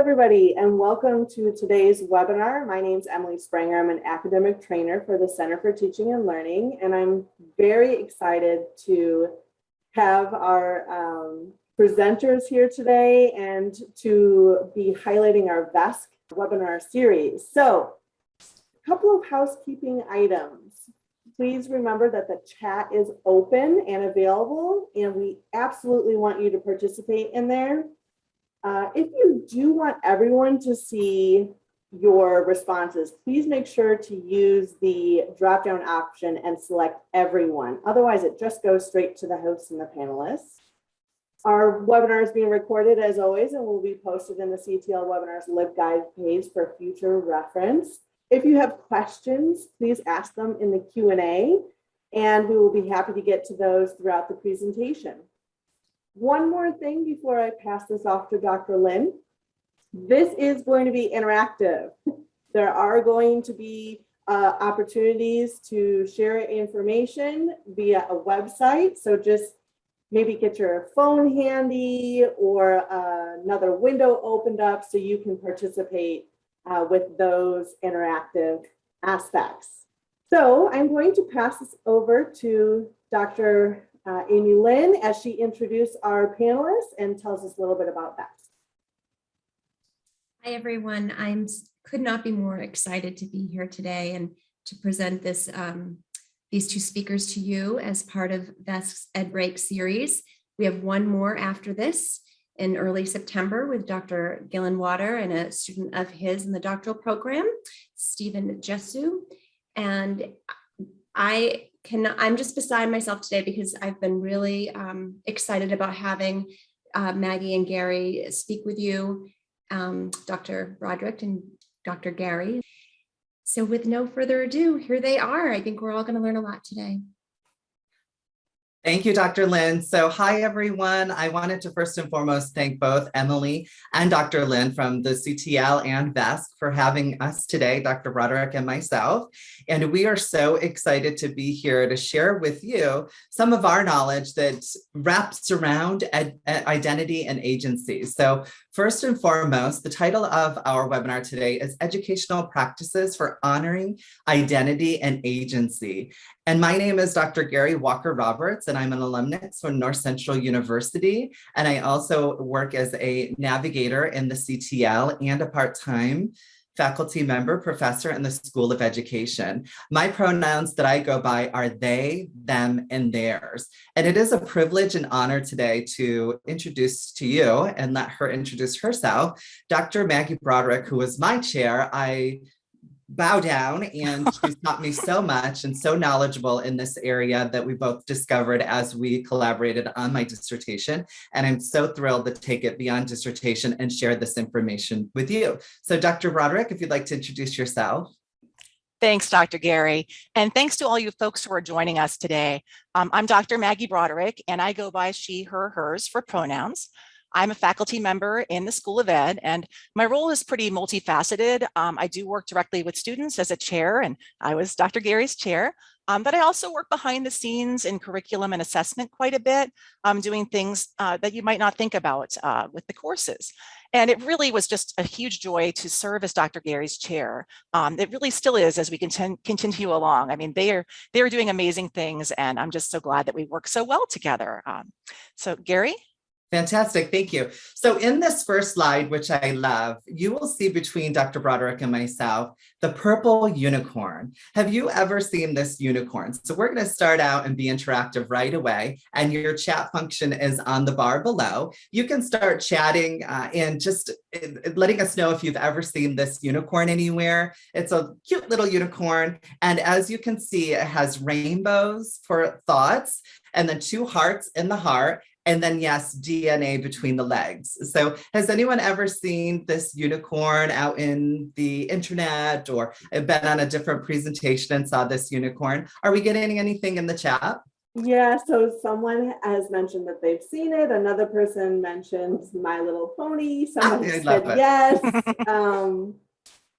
everybody, and welcome to today's webinar. My name is Emily Spranger. I'm an academic trainer for the Center for Teaching and Learning, and I'm very excited to have our presenters here today and to be highlighting our VESC webinar series. So, a couple of housekeeping items. Please remember that the chat is open and available, and we absolutely want you to participate in there. If you do want everyone to see your responses, please make sure to use the drop-down option and select everyone. Otherwise, it just goes straight to the hosts and the panelists. Our webinar is being recorded as always and will be posted in the CTL Webinars LibGuide page for future reference. If you have questions, please ask them in the Q&A, and we will be happy to get to those throughout the presentation. One more thing before I pass this off to Dr. Lynn. This is going to be interactive. There are going to be opportunities to share information via a website. So just maybe get your phone handy or another window opened up so you can participate with those interactive aspects. So I'm going to pass this over to Dr. Amy Lynn as she introduces our panelists and tells us a little bit about that. Hi, everyone. I could not be more excited to be here today and to present this these two speakers to you as part of VESC's Ed Break series. We have one more after this in early September with Dr. Gillen Water and a student of his in the doctoral program, Stephen Jesu. And I'm just beside myself today because I've been really excited about having Maggie and Gary speak with you, Dr. Broderick and Dr. Gary. So with no further ado, here they are. I think we're all going to learn a lot today. Thank you, Dr. Lynn. So hi, everyone. I wanted to first and foremost thank both Emily and Dr. Lynn from the CTL and VESC for having us today, Dr. Broderick and myself. And we are so excited to be here to share with you some of our knowledge that wraps around identity and agency. So first and foremost, the title of our webinar today is Educational Practices for Honoring Identity and Agency. And my name is Dr. Gary Walker-Roberts, and I'm an alumnus from North Central University. And I also work as a navigator in the CTL and a part-time faculty member, professor in the School of Education. My pronouns that I go by are they, them, and theirs. And it is a privilege and honor today to introduce to you and let her introduce herself, Dr. Maggie Broderick, who was my chair. I bow down, and she's taught me so much and so knowledgeable in this area that we both discovered as we collaborated on my dissertation. And I'm so thrilled to take it beyond dissertation and share this information with you. So Dr. Broderick, if you'd like to introduce yourself. Thanks, Dr. Gary. And thanks to all you folks who are joining us today. I'm Dr. Maggie Broderick, and I go by she, her, hers for pronouns. I'm a faculty member in the School of Ed, and my role is pretty multifaceted. I do work directly with students as a chair, and I was Dr. Gary's chair, but I also work behind the scenes in curriculum and assessment quite a bit, doing things that you might not think about with the courses. And it really was just a huge joy to serve as Dr. Gary's chair. It really still is as we continue along. I mean, they are doing amazing things, and I'm just so glad that we work so well together. So Gary? Fantastic, thank you. So in this first slide, which I love, you will see between Dr. Broderick and myself, the purple unicorn. Have you ever seen this unicorn? So we're gonna start out and be interactive right away, and your chat function is on the bar below. You can start chatting and just letting us know if you've ever seen this unicorn anywhere. It's a cute little unicorn, and as you can see, it has rainbows for thoughts, and then 2 hearts in the heart, and then yes, DNA between the legs. So has anyone ever seen this unicorn out in the internet or been on a different presentation and saw this unicorn? Are we getting anything in the chat? Yeah, so someone has mentioned that they've seen it. Another person mentioned My Little Pony. Someone said yes.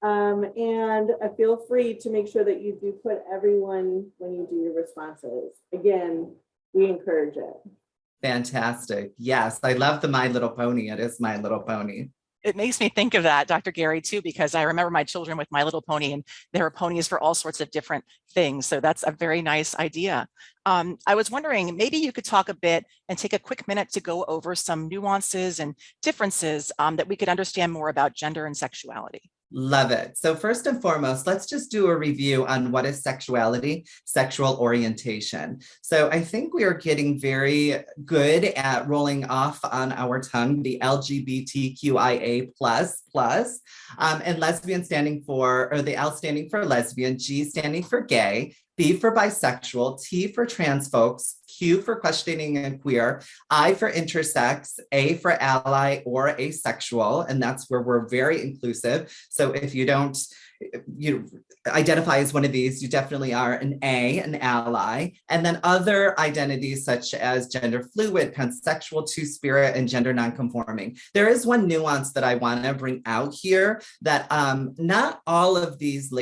And feel free to make sure that you do put everyone when you do your responses. Again, we encourage it. Fantastic. Yes, I love the My Little Pony. It is My Little Pony. It makes me think of that, Dr. Gary, too, because I remember my children with My Little Pony, and there were ponies for all sorts of different things. So that's a very nice idea. I was wondering, maybe you could talk a bit and take a quick minute to go over some nuances and differences that we could understand more about gender and sexuality. Love it. So first and foremost, let's just do a review on what is sexuality, sexual orientation. So I think we are getting very good at rolling off on our tongue the LGBTQIA plus, and lesbian standing for, or the L standing for lesbian, G standing for gay, B for bisexual, T for trans folks, Q for questioning and queer, I for intersex, A for ally or asexual, and that's where we're very inclusive. So if you don't identify as one of these, you definitely are an A, an ally. And then other identities such as gender fluid, pansexual, two-spirit, and gender nonconforming. There is one nuance that I want to bring out here, that not all of these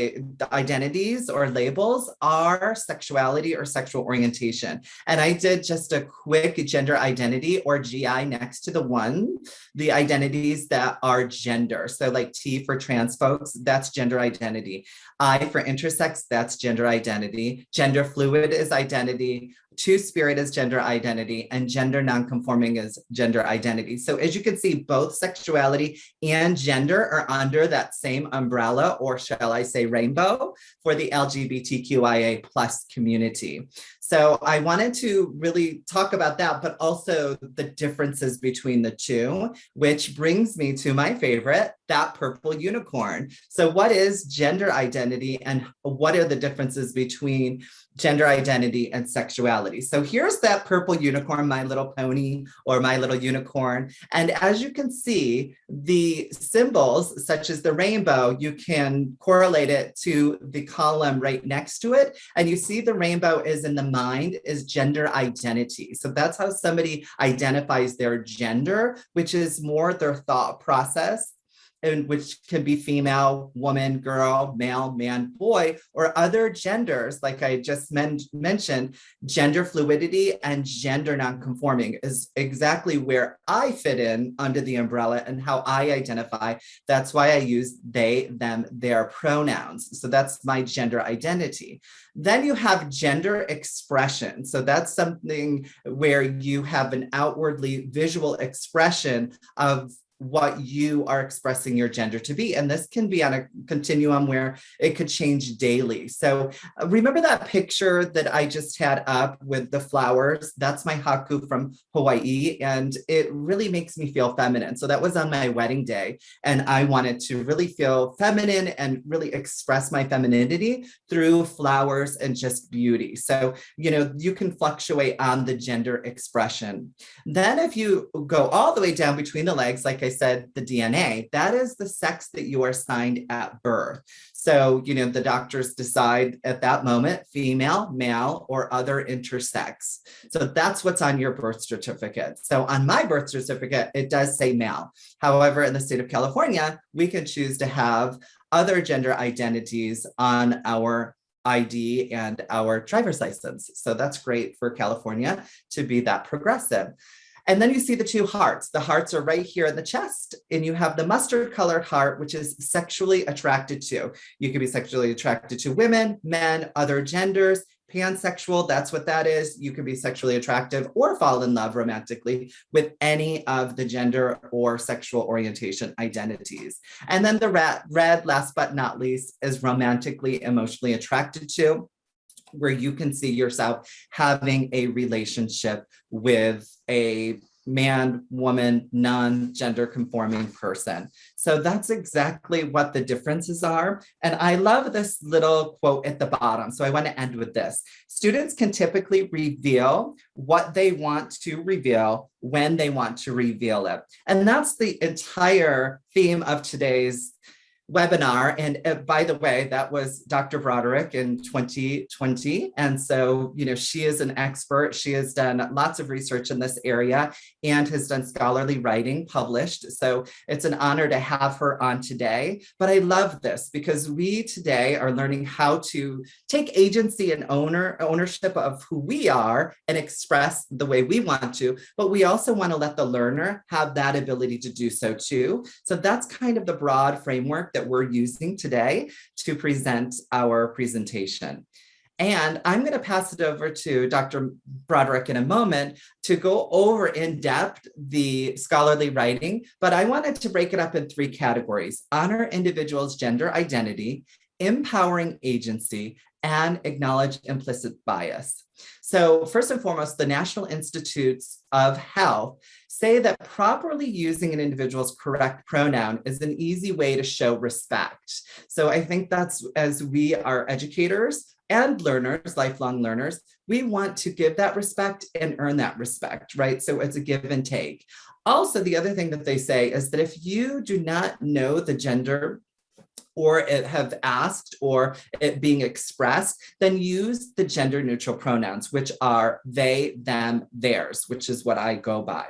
identities or labels are sexuality or sexual orientation. And I did just a quick gender identity, or GI, next to the identities that are gender. So like T for trans folks, that's gender identity. I for intersex, that's gender identity. Gender fluid is identity. Two-spirit is gender identity, and gender nonconforming is gender identity. So as you can see, both sexuality and gender are under that same umbrella, or shall I say rainbow, for the LGBTQIA plus community. So I wanted to really talk about that, but also the differences between the two, which brings me to my favorite, that purple unicorn. So what is gender identity, and what are the differences between gender identity and sexuality? So here's that purple unicorn, My Little Pony or My Little Unicorn. And as you can see, the symbols such as the rainbow, you can correlate it to the column right next to it. And you see the rainbow is in the mind is gender identity. So that's how somebody identifies their gender, which is more their thought process, and which can be female, woman, girl, male, man, boy, or other genders, like I just mentioned. Gender fluidity and gender nonconforming is exactly where I fit in under the umbrella and how I identify. That's why I use they, them, their pronouns. So that's my gender identity. Then you have gender expression. So that's something where you have an outwardly visual expression of what you are expressing your gender to be. And this can be on a continuum where it could change daily. So remember that picture that I just had up with the flowers? That's my haku from Hawaii. And it really makes me feel feminine. So that was on my wedding day. And I wanted to really feel feminine and really express my femininity through flowers and just beauty. So, you can fluctuate on the gender expression. Then if you go all the way down between the legs, like I said, the DNA, that is the sex that you are assigned at birth. So, the doctors decide at that moment, female, male, or other intersex. So that's what's on your birth certificate. So on my birth certificate, it does say male. However, in the state of California, we can choose to have other gender identities on our ID and our driver's license. So that's great for California to be that progressive. And then you see the two hearts. The hearts are right here in the chest, and you have the mustard colored heart, which is sexually attracted to. You can be sexually attracted to women, men, other genders, pansexual, that's what that is. You can be sexually attractive or fall in love romantically with any of the gender or sexual orientation identities. And then the red, last but not least, is romantically, emotionally attracted to, where you can see yourself having a relationship with a man, woman, non-gender conforming person. So that's exactly what the differences are. And I love this little quote at the bottom. So I want to end with this. Students can typically reveal what they want to reveal when they want to reveal it. And that's the entire theme of today's webinar. And by the way, that was Dr. Broderick in 2020. And so, she is an expert. She has done lots of research in this area and has done scholarly writing published. So it's an honor to have her on today. But I love this because we today are learning how to take agency and ownership of who we are and express the way we want to, but we also want to let the learner have that ability to do so too. So that's kind of the broad framework that we're using today to present our presentation. And I'm going to pass it over to Dr. Broderick in a moment to go over in depth the scholarly writing, but I wanted to break it up in 3 categories: honor individuals' gender identity, empowering agency, and acknowledge implicit bias. So first and foremost, the National Institutes of Health say that properly using an individual's correct pronoun is an easy way to show respect. So I think that's, as we are educators and learners, lifelong learners, we want to give that respect and earn that respect, right? So it's a give and take. Also, the other thing that they say is that if you do not know the gender or it have asked or it being expressed, then use the gender neutral pronouns, which are they, them, theirs, which is what I go by.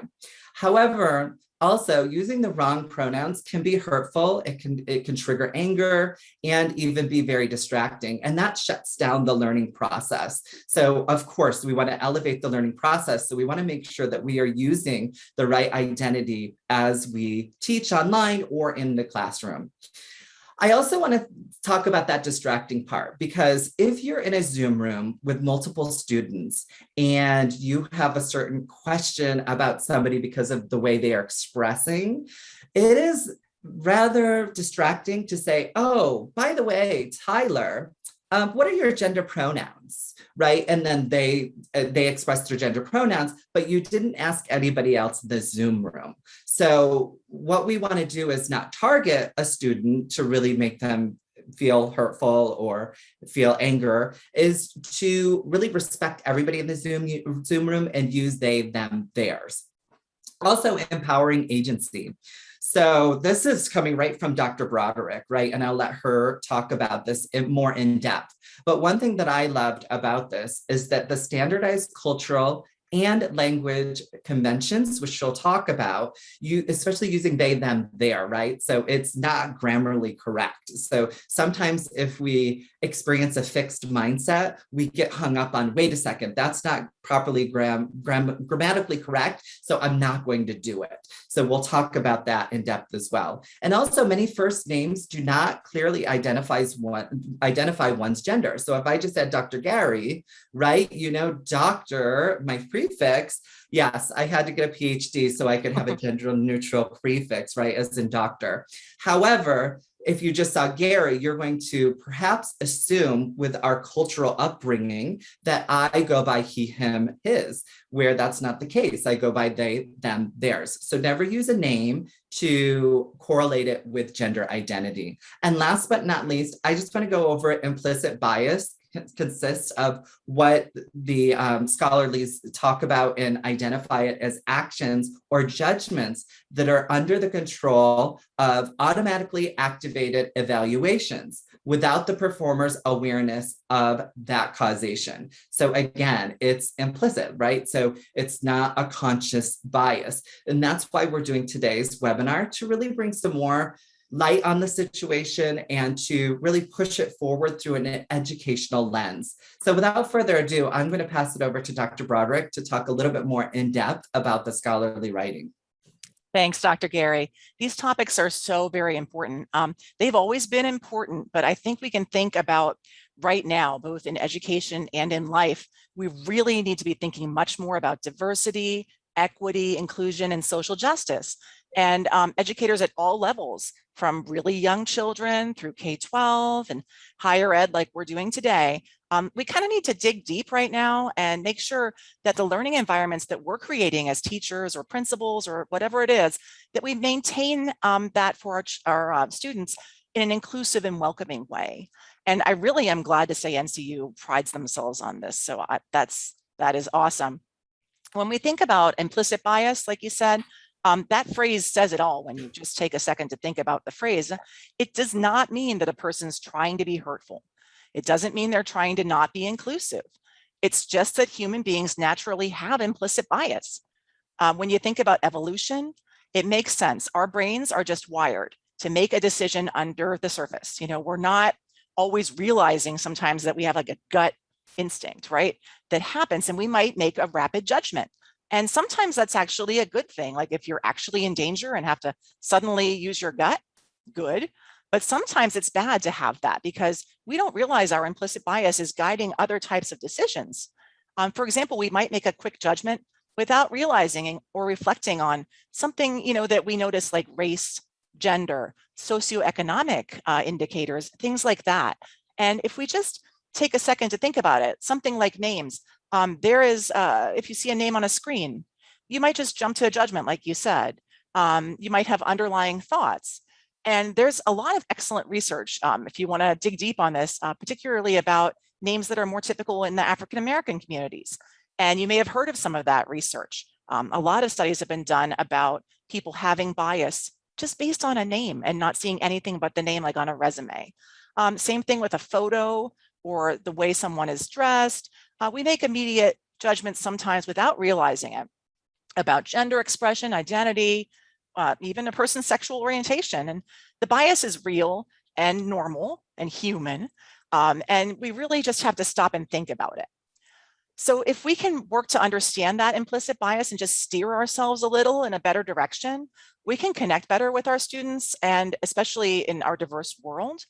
However, also using the wrong pronouns can be hurtful. It can trigger anger and even be very distracting, and that shuts down the learning process. So of course, we want to elevate the learning process. So we want to make sure that we are using the right identity as we teach online or in the classroom. I also want to talk about that distracting part, because if you're in a Zoom room with multiple students and you have a certain question about somebody because of the way they are expressing, it is rather distracting to say, oh, by the way, Tyler, what are your gender pronouns, right? And then they express their gender pronouns, but you didn't ask anybody else in the Zoom room. So what we want to do is not target a student to really make them feel hurtful or feel anger, is to really respect everybody in the Zoom room and use they, them, theirs. Also, empowering agency. So this is coming right from Dr. Broderick, right? And I'll let her talk about this more in depth. But one thing that I loved about this is that the standardized cultural and language conventions, which she'll talk about, especially using they, them, their, right? So it's not grammarly correct. So sometimes if we experience a fixed mindset, we get hung up on, wait a second, that's not properly grammatically correct, so I'm not going to do it. So we'll talk about that in depth as well. And also, many first names do not clearly identify one's gender. So if I just said Dr. Gary, right, doctor, my prefix, yes, I had to get a PhD so I could have a gender neutral prefix, right, as in doctor. However, if you just saw Gary, you're going to perhaps assume with our cultural upbringing that I go by he, him, his, where that's not the case. I go by they, them, theirs. So never use a name to correlate it with gender identity. And last but not least, I just want to go over implicit bias. Consists of what the scholarlies talk about and identify it as actions or judgments that are under the control of automatically activated evaluations without the performer's awareness of that causation. So again, it's implicit, right? So it's not a conscious bias. And that's why we're doing today's webinar, to really bring some more light on the situation and to really push it forward through an educational lens. So without further ado, I'm going to pass it over to Dr. Broderick to talk a little bit more in depth about the scholarly writing. Thanks, Dr. Gary. These topics are so very important. They've always been important, but I think we can think about right now, both in education and in life, we really need to be thinking much more about diversity, equity, inclusion, and social justice. And educators at all levels, from really young children through K-12 and higher ed like we're doing today, we kind of need to dig deep right now and make sure that the learning environments that we're creating as teachers or principals or whatever it is, that we maintain that for our students in an inclusive and welcoming way. And I really am glad to say NCU prides themselves on this. So that is awesome. When we think about implicit bias, like you said, That phrase says it all when you just take a second to think about the phrase. It does not mean that a person's trying to be hurtful. It doesn't mean they're trying to not be inclusive. It's just that human beings naturally have implicit bias. When you think about evolution, it makes sense. Our brains are just wired to make a decision under the surface. We're not always realizing sometimes that we have like a gut instinct, right? That happens, and we might make a rapid judgment. And sometimes that's actually a good thing. Like if you're actually in danger and have to suddenly use your gut, good. But sometimes it's bad to have that because we don't realize our implicit bias is guiding other types of decisions. For example, we might make a quick judgment without realizing or reflecting on something, that we notice, like race, gender, socioeconomic indicators, things like that. And if we just take a second to think about it, something like names, if you see a name on a screen, you might just jump to a judgment, like you said. You might have underlying thoughts. And there's a lot of excellent research, if you want to dig deep on this, particularly about names that are more typical in the African-American communities. And you may have heard of some of that research. A lot of studies have been done about people having bias just based on a name and not seeing anything but the name, like on a resume. Same thing with a photo or the way someone is dressed. We make immediate judgments sometimes without realizing it about gender expression, identity, even a person's sexual orientation. And the bias is real and normal and human. And we really just have to stop and think about it. So if we can work to understand that implicit bias and just steer ourselves a little in a better direction, we can connect better with our students, and especially in our diverse world.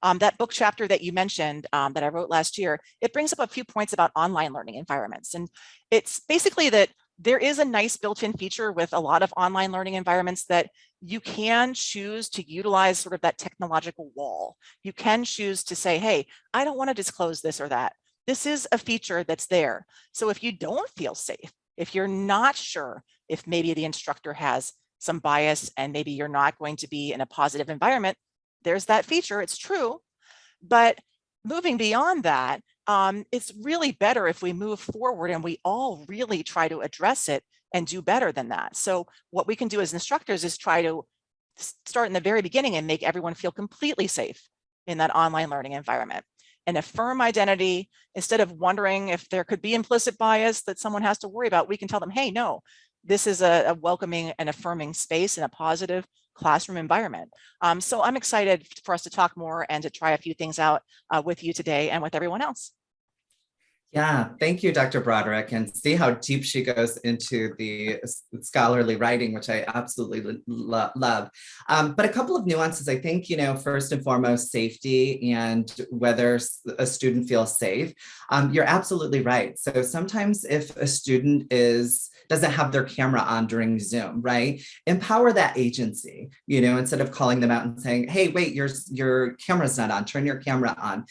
That book chapter that you mentioned that I wrote last year, it brings up a few points about online learning environments. And it's basically that there is a nice built-in feature with a lot of online learning environments that you can choose to utilize sort of that technological wall. You can choose to say, hey, I don't want to disclose this or that. This is a feature that's there. So if you don't feel safe, if you're not sure if maybe the instructor has some bias and maybe you're not going to be in a positive environment, there's that feature, it's true. But moving beyond that, it's really better if we move forward and we all really try to address it and do better than that. So what we can do as instructors is try to start in the very beginning and make everyone feel completely safe in that online learning environment. And affirm identity, instead of wondering if there could be implicit bias that someone has to worry about, we can tell them, hey, no, this is a welcoming and affirming space in a positive classroom environment. So I'm excited for us to talk more and to try a few things out with you today and with everyone else. Yeah, thank you, Dr. Broderick, and see how deep she goes into the scholarly writing, which I absolutely love. But a couple of nuances, I think, first and foremost, safety and whether a student feels safe. You're absolutely right. So sometimes if a student doesn't have their camera on during Zoom, right? Empower that agency, instead of calling them out and saying, hey, wait, your camera's not on, turn your camera on,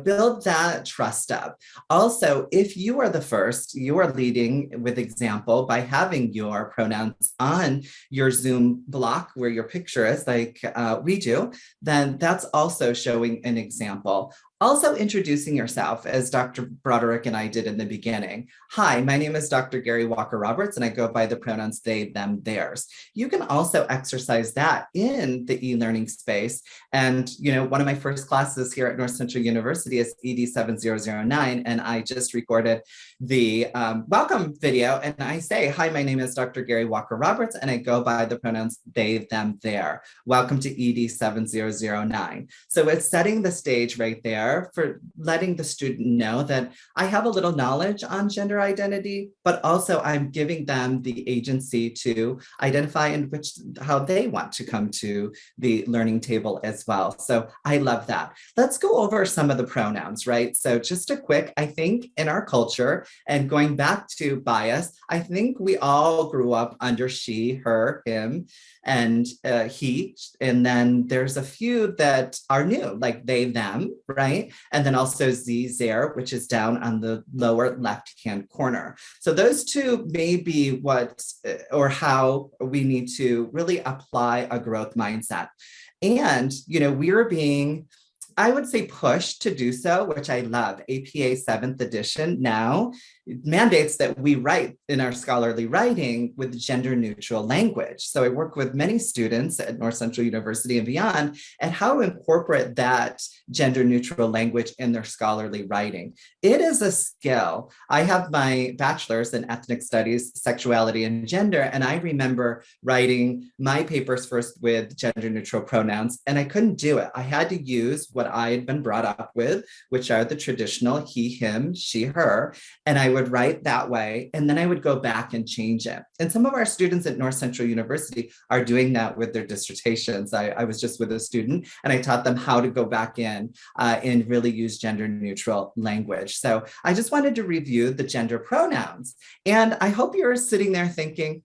build that trust up. Also, if you are the first, you are leading with example by having your pronouns on your Zoom block where your picture is, like we do, then that's also showing an example. Also introducing yourself, as Dr. Broderick and I did in the beginning. Hi, my name is Dr. Gary Walker-Roberts, and I go by the pronouns they, them, theirs. You can also exercise that in the e-learning space. And, one of my first classes here at North Central University is ED 7009, and I just recorded the welcome video, and I say, hi, my name is Dr. Gary Walker-Roberts, and I go by the pronouns they, them, their. Welcome to ED 7009. So it's setting the stage right there for letting the student know that I have a little knowledge on gender identity, but also I'm giving them the agency to identify how they want to come to the learning table as well. So I love that. Let's go over some of the pronouns, right? So just a quick, I think in our culture, and going back to bias, I think we all grew up under she, her, him, and he, and then there's a few that are new, like they, them, right? And then also Z, their, which is down on the lower left-hand corner. So those two may be how we need to really apply a growth mindset. And, we are being, I would say, pushed to do so, which I love. APA 7th edition now mandates that we write in our scholarly writing with gender neutral language. So I work with many students at North Central University and beyond and how to incorporate that gender neutral language in their scholarly writing. It is a skill. I have my bachelor's in ethnic studies, sexuality, and gender, and I remember writing my papers first with gender neutral pronouns, and I couldn't do it. I had to use what I had been brought up with, which are the traditional he, him, she, her, and I would write that way, and then I would go back and change it. And some of our students at North Central University are doing that with their dissertations. I was just with a student, and I taught them how to go back in and really use gender neutral language. So I just wanted to review the gender pronouns. And I hope you're sitting there thinking,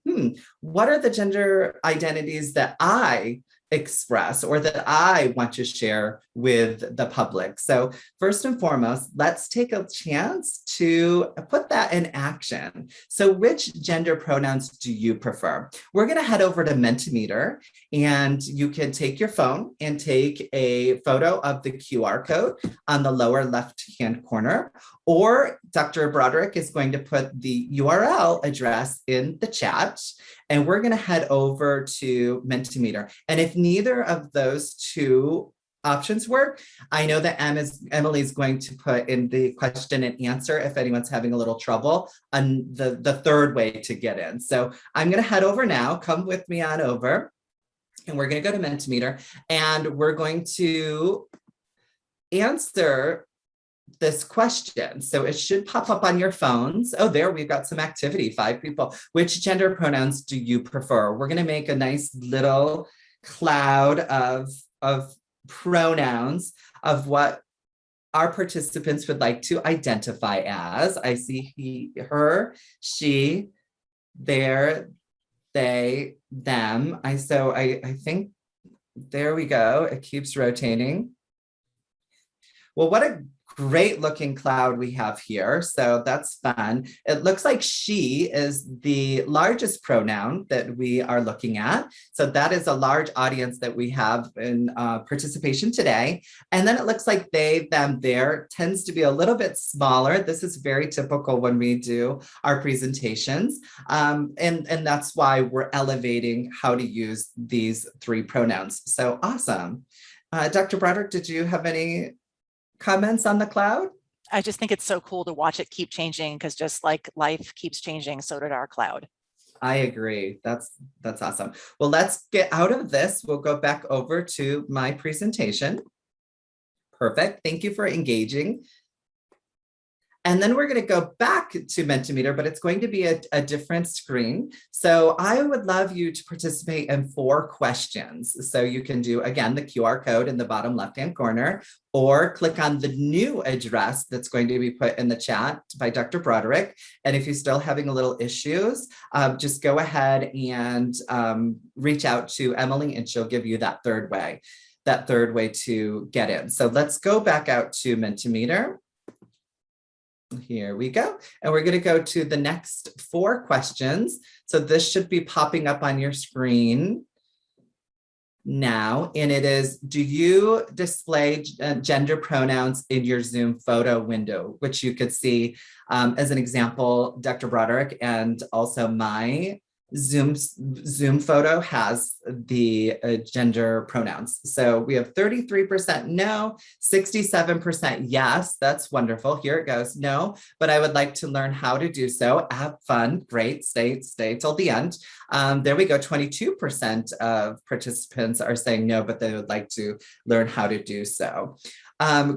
what are the gender identities that I express or that I want to share with the public? So first and foremost, let's take a chance to put that in action. So which gender pronouns do you prefer? We're going to head over to Mentimeter, and you can take your phone and take a photo of the QR code on the lower left-hand corner, or Dr. Broderick is going to put the URL address in the chat, and we're going to head over to Mentimeter. And if neither of those two options work, I know that Emily's going to put in the question and answer if anyone's having a little trouble on the third way to get in. So I'm going to head over now. Come with me on over, and we're going to go to Mentimeter, and we're going to answer this question. So it should pop up on your phones. Oh, there we've got some activity, 5 people. Which gender pronouns do you prefer? We're going to make a nice little cloud of pronouns of what our participants would like to identify as. I see he, her, she, their, they, them. I think there we go. It keeps rotating. Well, what a great looking cloud we have here. So that's fun. It looks like she is the largest pronoun that we are looking at. So that is a large audience that we have in participation today. And then it looks like they, them, their tends to be a little bit smaller. This is very typical when we do our presentations. And that's why we're elevating how to use these 3 pronouns. So awesome. Dr. Broderick, did you have any comments on the cloud? I just think it's so cool to watch it keep changing, because just like life keeps changing, so did our cloud. I agree. That's awesome. Well, let's get out of this. We'll go back over to my presentation. Perfect. Thank you for engaging. And then we're going to go back to Mentimeter, but it's going to be a different screen. So I would love you to participate in 4 questions. So you can do, again, the QR code in the bottom left-hand corner, or click on the new address that's going to be put in the chat by Dr. Broderick. And if you're still having a little issues, just go ahead and reach out to Emily, and she'll give you that third way to get in. So let's go back out to Mentimeter. Here we go. And we're going to go to the next 4 questions. So this should be popping up on your screen now. And it is, do you display gender pronouns in your Zoom photo window, which you could see as an example, Dr. Broderick, and also my Zoom photo has the gender pronouns. So we have 33% no, 67% yes. That's wonderful. Here it goes. No, but I would like to learn how to do so. Have fun. Great. Stay till the end. There we go. 22% of participants are saying no, but they would like to learn how to do so.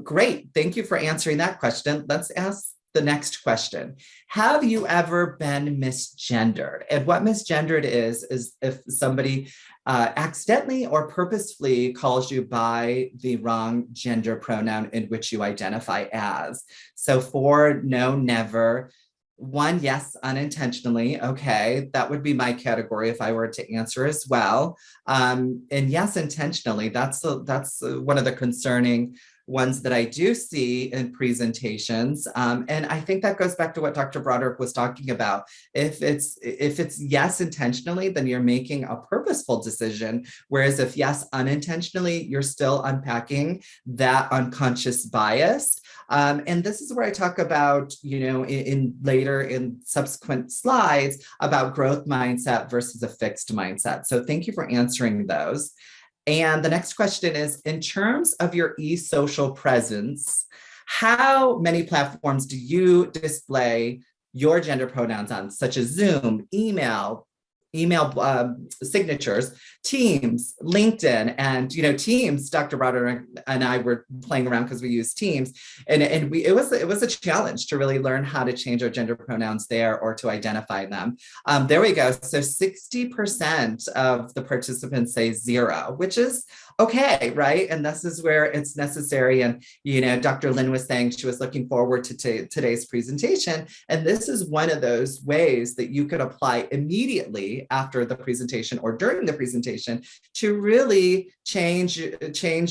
Great. Thank you for answering that question. Let's ask the next question. Have you ever been misgendered? And what misgendered is if somebody accidentally or purposefully calls you by the wrong gender pronoun in which you identify as. So 4, no, never. 1, yes, unintentionally. Okay, that would be my category if I were to answer as well. And yes, intentionally. That's one of the concerning ones that I do see in presentations. And I think that goes back to what Dr. Broderick was talking about. If it's yes intentionally, then you're making a purposeful decision. Whereas if yes unintentionally, you're still unpacking that unconscious bias. And this is where I talk about, in later in subsequent slides about growth mindset versus a fixed mindset. So thank you for answering those. And the next question is, in terms of your e-social presence, how many platforms do you display your gender pronouns on, such as Zoom, email signatures, Teams, LinkedIn, and Teams. Dr. Broderick and I were playing around because we use Teams, and it was a challenge to really learn how to change our gender pronouns there or to identify them. There we go. So 60% of the participants say 0, which is okay, right? And this is where it's necessary. And Dr. Lynn was saying she was looking forward to today's presentation, and this is one of those ways that you could apply immediately after the presentation or during the presentation to really change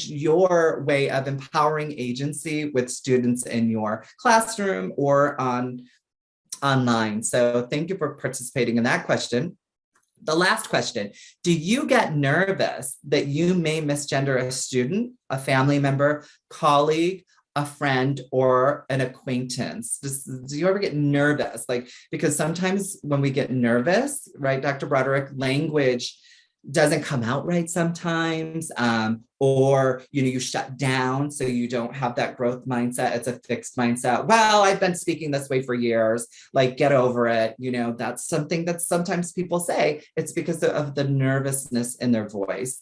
your way of empowering agency with students in your classroom or online. So thank you for participating in that question. The last question, do you get nervous that you may misgender a student, a family member, colleague, a friend, or an acquaintance? Do you ever get nervous? Because sometimes when we get nervous, right, Dr. Broderick, language doesn't come out right sometimes, or you shut down, so you don't have that growth mindset. It's a fixed mindset. Well, I've been speaking this way for years, get over it. That's something that sometimes people say. It's because of the nervousness in their voice.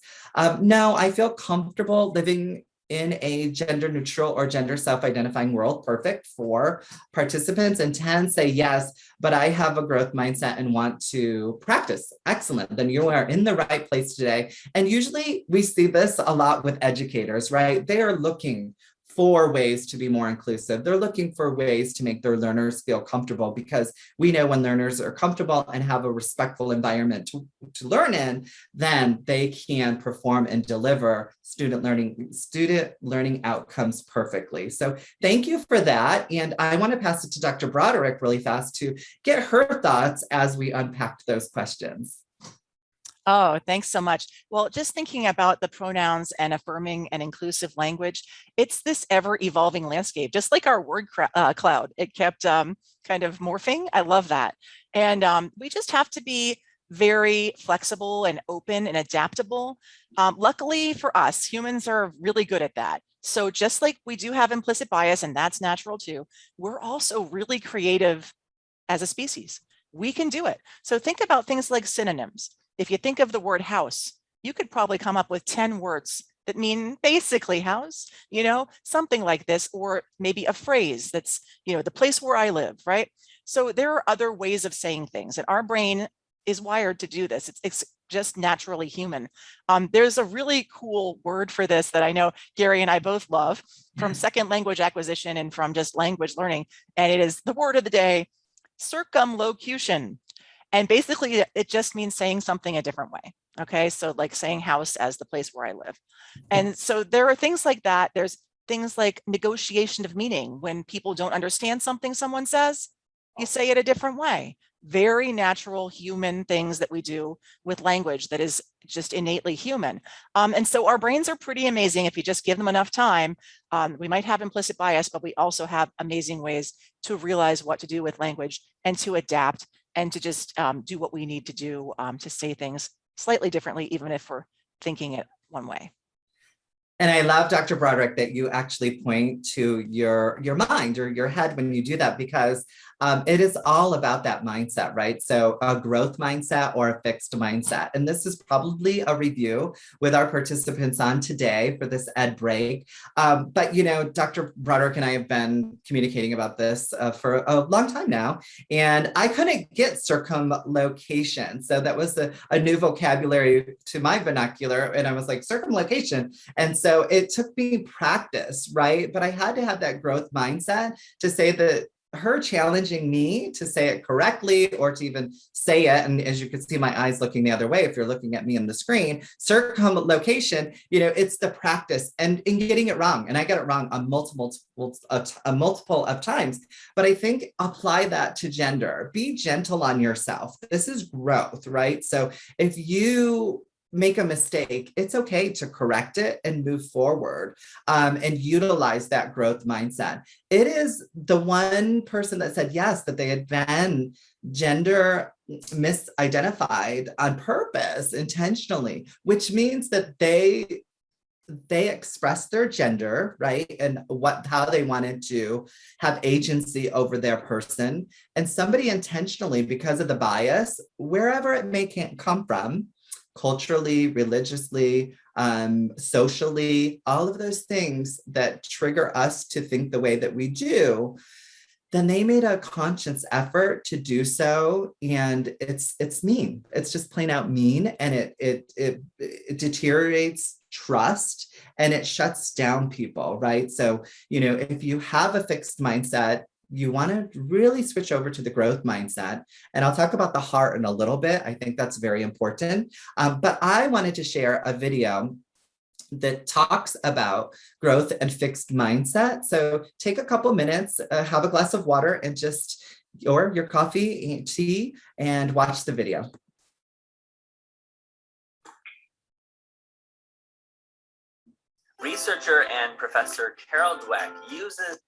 No, I feel comfortable living in a gender neutral or gender self-identifying world. Perfect for participants. And 10 say yes, but I have a growth mindset and want to practice. Excellent. Then you are in the right place today. And usually we see this a lot with educators, right? They are looking for ways to be more inclusive. They're looking for ways to make their learners feel comfortable, because we know when learners are comfortable and have a respectful environment to learn in, then they can perform and deliver student learning outcomes perfectly. So thank you for that. And I want to pass it to Dr. Broderick really fast to get her thoughts as we unpacked those questions. Oh, thanks so much. Well, just thinking about the pronouns and affirming and inclusive language, it's this ever-evolving landscape, just like our word cloud. It kept kind of morphing. I love that. And we just have to be very flexible and open and adaptable. Luckily for us, humans are really good at that. So just like we do have implicit bias, and that's natural too, we're also really creative as a species. We can do it. So think about things like synonyms. If you think of the word house, you could probably come up with 10 words that mean basically house, something like this, or maybe a phrase that's, the place where I live, right? So there are other ways of saying things, and our brain is wired to do this. It's just naturally human. There's a really cool word for this that I know Gary and I both love from second language acquisition and from just language learning. And it is the word of the day, circumlocution. And basically, it just means saying something a different way. Okay, so like saying house as the place where I live. And so there are things like that. There's things like negotiation of meaning. When people don't understand something someone says, you say it a different way. Very natural human things that we do with language that is just innately human. And so our brains are pretty amazing if you just give them enough time. We might have implicit bias, but we also have amazing ways to realize what to do with language and to adapt and to just do what we need to do to say things slightly differently, even if we're thinking it one way. And I love, Dr. Broderick, that you actually point to your mind or your head when you do that, because it is all about that mindset, right? So a growth mindset or a fixed mindset. And this is probably a review with our participants on today for this ed break. But, Dr. Broderick and I have been communicating about this for a long time now, and I couldn't get circumlocation. So that was a new vocabulary to my vernacular. And I was like, circumlocation. And so it took me practice, right? But I had to have that growth mindset to say that her challenging me to say it correctly or to even say it. And as you can see, my eyes looking the other way, if you're looking at me on the screen, circumlocation, it's the practice and in getting it wrong. And I get it wrong on multiple of times, but I think apply that to gender. Be gentle on yourself. This is growth, right? So if you make a mistake, it's okay to correct it and move forward, and utilize that growth mindset. It is the one person that said yes, that they had been gender misidentified on purpose, intentionally, which means that they expressed their gender, right? And how they wanted to have agency over their person. And somebody intentionally, because of the bias, wherever it may come from, culturally, religiously, socially, all of those things that trigger us to think the way that we do, then they made a conscious effort to do so. And it's mean. It's just plain out mean. And it deteriorates trust and it shuts down people, right? So, if you have a fixed mindset, you want to really switch over to the growth mindset. And I'll talk about the heart in a little bit. I think that's very important. But I wanted to share a video that talks about growth and fixed mindset. So take a couple minutes, have a glass of water and or your coffee and tea, and watch the video. Researcher and Professor Carol Dweck uses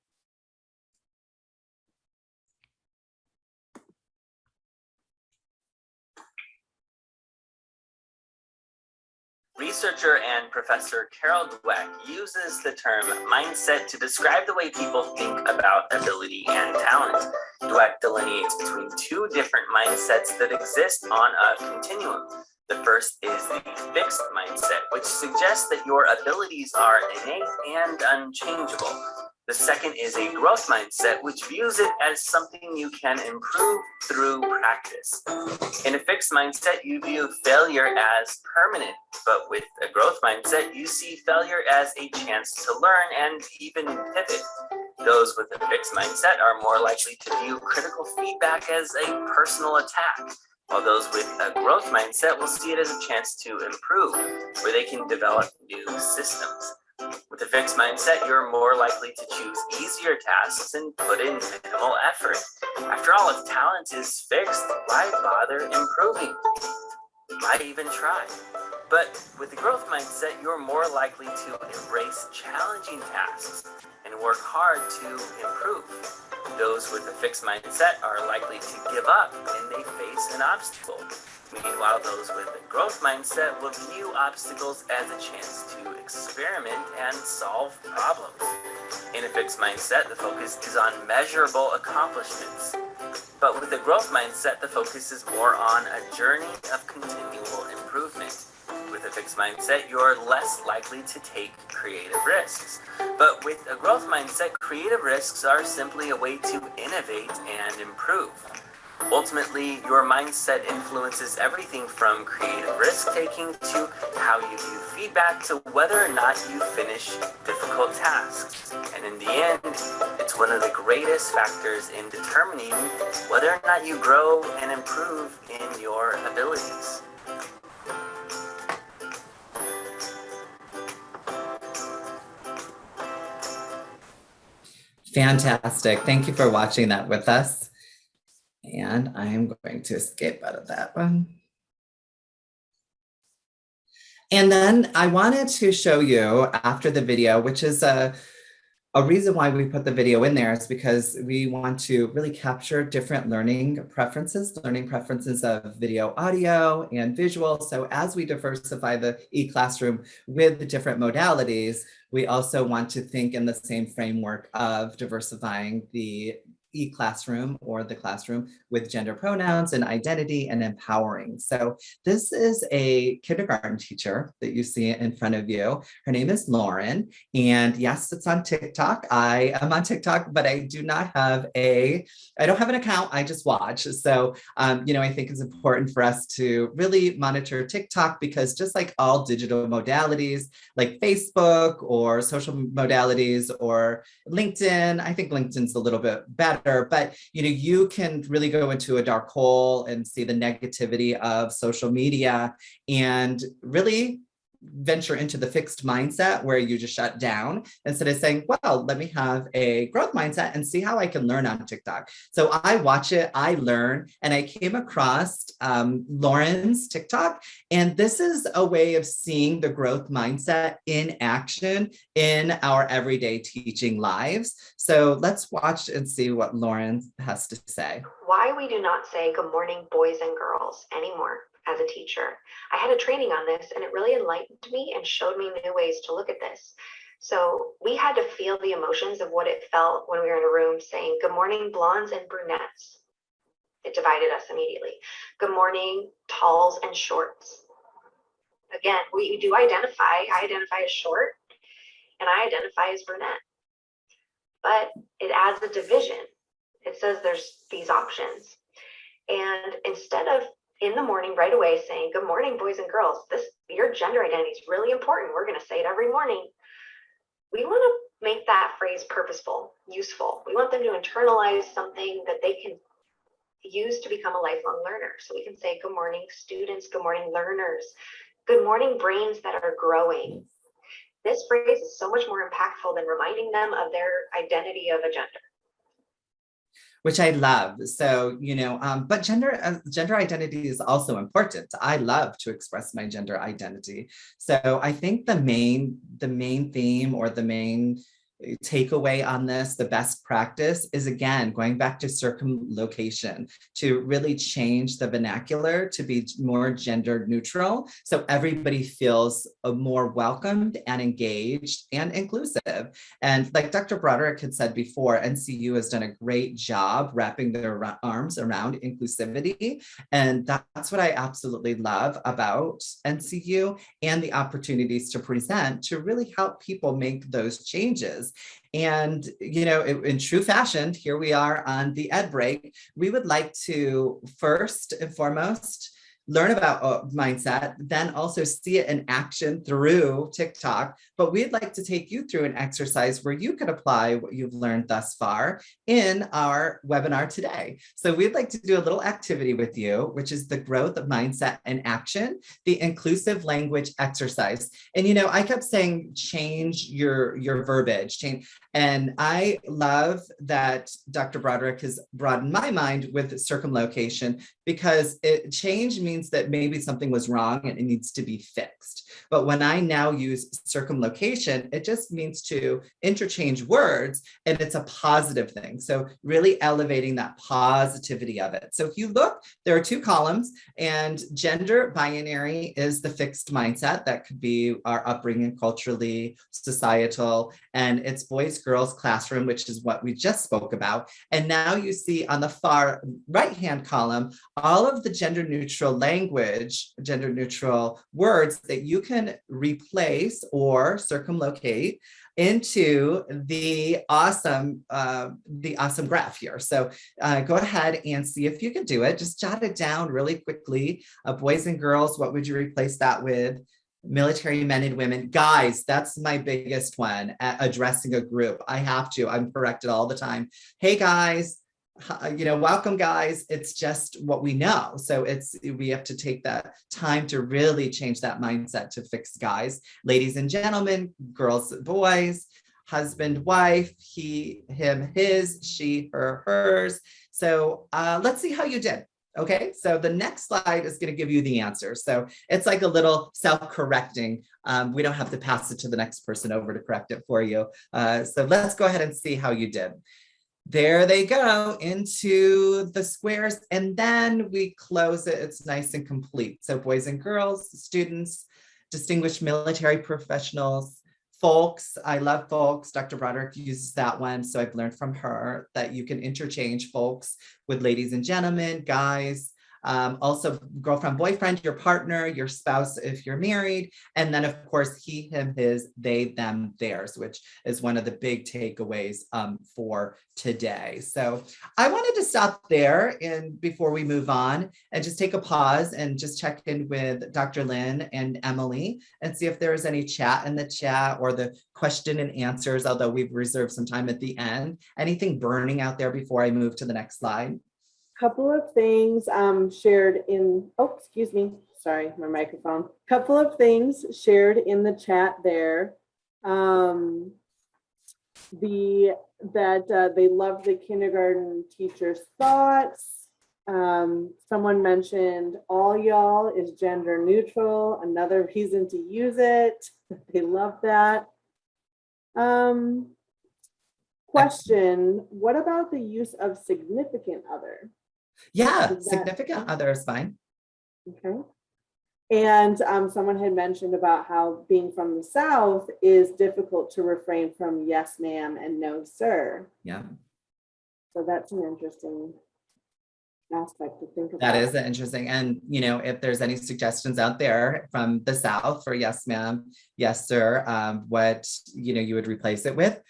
Researcher and Professor Carol Dweck uses the term mindset to describe the way people think about ability and talent. Dweck delineates between two different mindsets that exist on a continuum. The first is the fixed mindset, which suggests that your abilities are innate and unchangeable. The second is a growth mindset, which views it as something you can improve through practice. In a fixed mindset, you view failure as permanent, but with a growth mindset, you see failure as a chance to learn and even pivot. Those with a fixed mindset are more likely to view critical feedback as a personal attack, while those with a growth mindset will see it as a chance to improve, where they can develop new systems. With a fixed mindset, you're more likely to choose easier tasks and put in minimal effort. After all, if talent is fixed, why bother improving? Why even try? But with a growth mindset, you're more likely to embrace challenging tasks and work hard to improve. Those with a fixed mindset are likely to give up when they face an obstacle. Meanwhile, those with a growth mindset will view obstacles as a chance to experiment and solve problems. In a fixed mindset, the focus is on measurable accomplishments. But with a growth mindset, the focus is more on a journey of continual improvement. With a fixed mindset, you're less likely to take creative risks. But with a growth mindset, creative risks are simply a way to innovate and improve. Ultimately, your mindset influences everything from creative risk-taking to how you view feedback to whether or not you finish difficult tasks. And in the end, it's one of the greatest factors in determining whether or not you grow and improve in your abilities. Fantastic. Thank you for watching that with us. And I'm going to escape out of that one. And then I wanted to show you after the video, which is a reason why we put the video in there is because we want to really capture different learning preferences of video, audio, and visual. So as we diversify the e-classroom with the different modalities, we also want to think in the same framework of diversifying the e-classroom or the classroom with gender pronouns and identity and empowering. So this is a kindergarten teacher that you see in front of you. Her name is Lauren. And yes, it's on TikTok. I am on TikTok, but I don't have an account. I just watch. So, I think it's important for us to really monitor TikTok because just like all digital modalities, like Facebook or social modalities or LinkedIn, I think LinkedIn's a little bit better, better. But you can really go into a dark hole and see the negativity of social media and really venture into the fixed mindset where you just shut down instead of saying, well, let me have a growth mindset and see how I can learn on TikTok. So I watch it, I learn, and I came across Lauren's TikTok. And this is a way of seeing the growth mindset in action in our everyday teaching lives. So let's watch and see what Lauren has to say. Why we do not say good morning, boys and girls anymore. As a teacher, I had a training on this and it really enlightened me and showed me new ways to look at this. So we had to feel the emotions of what it felt when we were in a room saying good morning, blondes and brunettes. It divided us immediately. Good morning, talls and shorts. Again, we do identify. I identify as short and I identify as brunette. But it adds a division. It says there's these options. And instead of in the morning right away saying, good morning, boys and girls, your gender identity is really important. We're going to say it every morning. We want to make that phrase purposeful, useful. We want them to internalize something that they can use to become a lifelong learner. So we can say, good morning, students, good morning, learners, good morning, brains that are growing. This phrase is so much more impactful than reminding them of their identity of a gender. Which I love. So, but gender identity is also important. I love to express my gender identity. So I think the main theme or the main takeaway on this, the best practice is, again, going back to circumlocation, to really change the vernacular to be more gender neutral. So everybody feels more welcomed and engaged and inclusive. And like Dr. Broderick had said before, NCU has done a great job wrapping their arms around inclusivity. And that's what I absolutely love about NCU and the opportunities to present to really help people make those changes. And, in true fashion, here we are on the Ed Break. We would like to first and foremost learn about mindset, then also see it in action through TikTok. But we'd like to take you through an exercise where you can apply what you've learned thus far in our webinar today. So we'd like to do a little activity with you, which is the growth of mindset and action, the inclusive language exercise. And, I kept saying, change your verbiage, change. And I love that Dr. Broderick has broadened my mind with circumlocation, because change means that maybe something was wrong and it needs to be fixed. But when I now use circumlocation, it just means to interchange words, and it's a positive thing. So really elevating that positivity of it. So if you look, there are two columns, and gender binary is the fixed mindset. That could be our upbringing, culturally, societal, and it's boys, girls classroom, which is what we just spoke about. And now you see on the far right-hand column, all of the gender neutral language, gender neutral words that you can replace or circumlocate into the awesome graph here. So go ahead and see if you can do it. Just jot it down really quickly. Boys and girls, what would you replace that with? Military men and women. Guys, that's my biggest one, addressing a group. I'm corrected all the time. Hey guys, welcome guys. It's just what we know. So we have to take that time to really change that mindset to fix guys. Ladies and gentlemen, girls, boys, husband, wife, he, him, his, she, her, hers. So let's see how you did. Okay, so the next slide is going to give you the answer. So it's like a little self-correcting. We don't have to pass it to the next person over to correct it for you. So let's go ahead and see how you did. There they go into the squares, and then we close it. It's nice and complete. So boys and girls, students, distinguished military professionals, folks. I love folks. Dr. Broderick uses that one. So I've learned from her that you can interchange folks with ladies and gentlemen, guys, Also girlfriend, boyfriend, your partner, your spouse if you're married, and then of course he, him, his, they, them, theirs, which is one of the big takeaways for today. So I wanted to stop there and before we move on and just take a pause and just check in with Dr. Lynn and Emily and see if there is any chat in the chat or the question and answers, although we've reserved some time at the end. Anything burning out there before I move to the next slide? Couple of things shared in, oh, excuse me, sorry, my microphone. Couple of things shared in the chat there. They love the kindergarten teacher's thoughts. Someone mentioned all y'all is gender neutral, another reason to use it. They love that. Question, what about the use of significant other? Yeah, significant other is fine. Okay. And someone had mentioned about how being from the South is difficult to refrain from yes, ma'am, and no, sir. Yeah. So that's an interesting aspect to think about. That is interesting. And, you know, if there's any suggestions out there from the South for yes, ma'am, yes, sir, what, you know, you would replace it with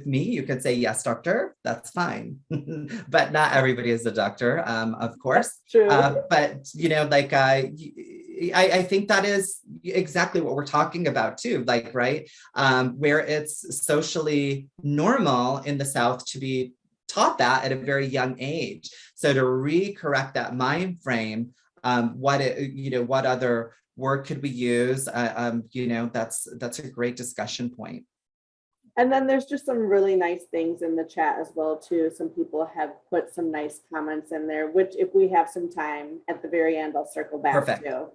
me, you could say, yes, doctor, that's fine. But not everybody is a doctor, of course. That's true. But, you know, like, I think that is exactly what we're talking about too, like, right, where it's socially normal in the South to be taught that at a very young age. So to recorrect that mind frame, what other word could we use? You know, that's a great discussion point. And then there's just some really nice things in the chat as well too. Some people have put some nice comments in there, which if we have some time at the very end, I'll circle back to.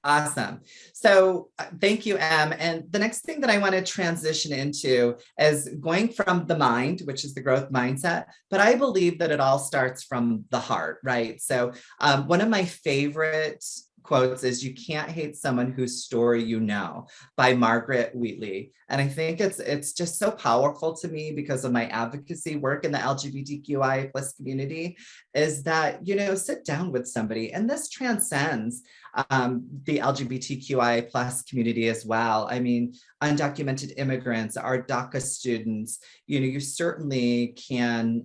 Awesome. So thank you, Em. And the next thing that I want to transition into is going from the mind, which is the growth mindset, but I believe that it all starts from the heart, right? So one of my favorite quotes is "You can't hate someone whose story you know" by Margaret Wheatley. And I think it's just so powerful to me because of my advocacy work in the LGBTQI+ community, is that, you know, sit down with somebody, and this transcends the LGBTQI+ community as well. I mean, undocumented immigrants, our DACA students, you know, you certainly can